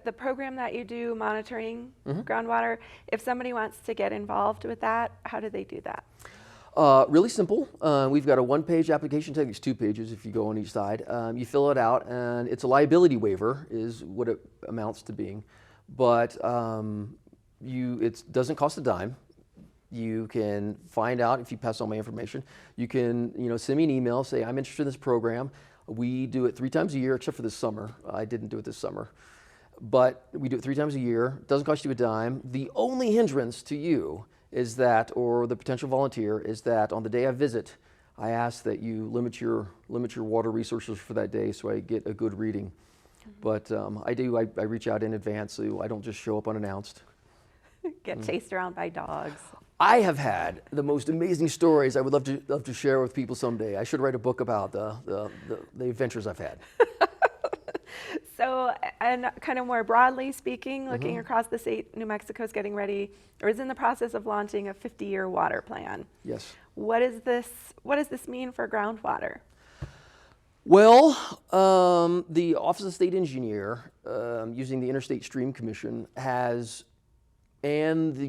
The program that you do monitoring groundwater, if somebody wants to get involved with that, how do they do that? Really simple. We've got a one-page application. Technically, it's 2 pages if you go on each side. You fill it out, and it's a liability waiver, is what it amounts to being. But it doesn't cost a dime. You can find out if you pass all my information. You can, send me an email, say I'm interested in this program. We do it 3 times a year, except for this summer. I didn't do it this summer, but we do it 3 times a year. It doesn't cost you a dime. The only hindrance to you is that, or the potential volunteer, is that on the day I visit, I ask that you limit your water resources for that day so I get a good reading. But I reach out in advance so I don't just show up unannounced. Get chased around by dogs. I have had the most amazing stories I would love to share with people someday. I should write a book about the adventures I've had. So, and kind of more broadly speaking, looking across the state, New Mexico is getting ready, or is in the process of launching a 50-year water plan. Yes. What does this mean for groundwater? Well, the Office of State Engineer, using the Interstate Stream Commission, and the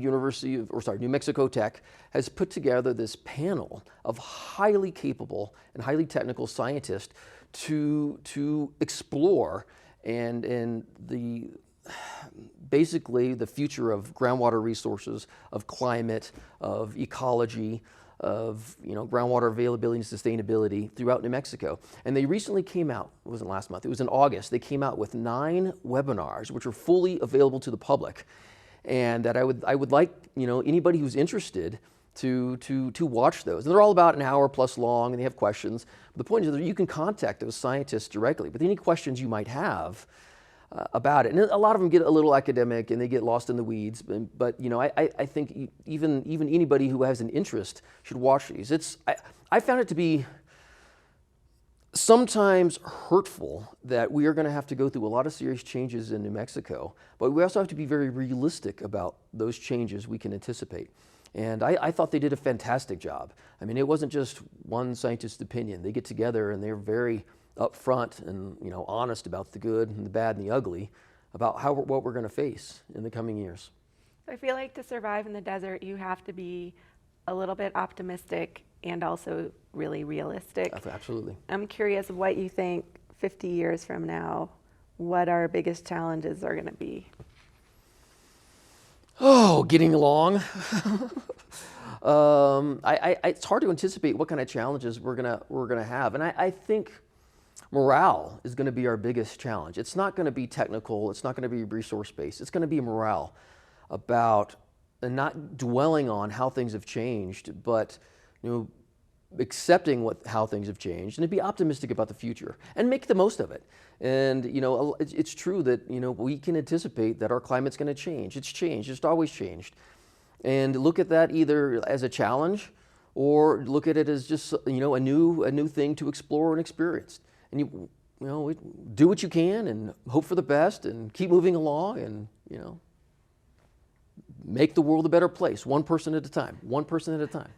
New Mexico Tech has put together this panel of highly capable and highly technical scientists to explore and basically the future of groundwater resources, of climate, of ecology, of groundwater availability and sustainability throughout New Mexico. And they recently came out, it wasn't last month, it was in August, they came out with 9 webinars which are fully available to the public. And that I would like anybody who's interested to watch those. And they're all about an hour plus long, and they have questions. But the point is that you can contact those scientists directly with any questions you might have about it. And a lot of them get a little academic and they get lost in the weeds. But I think even anybody who has an interest should watch these. I found it to be sometimes hurtful that we are going to have to go through a lot of serious changes in New Mexico, but we also have to be very realistic about those changes we can anticipate. And I thought they did a fantastic job. I mean, it wasn't just one scientist's opinion. They get together and they're very upfront and honest about the good and the bad and the ugly, about what we're going to face in the coming years. I feel like to survive in the desert, you have to be a little bit optimistic and also really realistic. Absolutely. I'm curious what you think 50 years from now, what our biggest challenges are going to be. Oh, getting along. It's hard to anticipate what kind of challenges we're gonna have, and I think morale is going to be our biggest challenge. It's not going to be technical. It's not going to be resource based. It's going to be morale about and not dwelling on how things have changed, but accepting how things have changed and to be optimistic about the future and make the most of it. And it's true that we can anticipate that our climate's going to change. It's changed. It's always changed. And look at that either as a challenge or look at it as just a new thing to explore and experience. And do what you can and hope for the best and keep moving along and make the world a better place, one person at a time, one person at a time.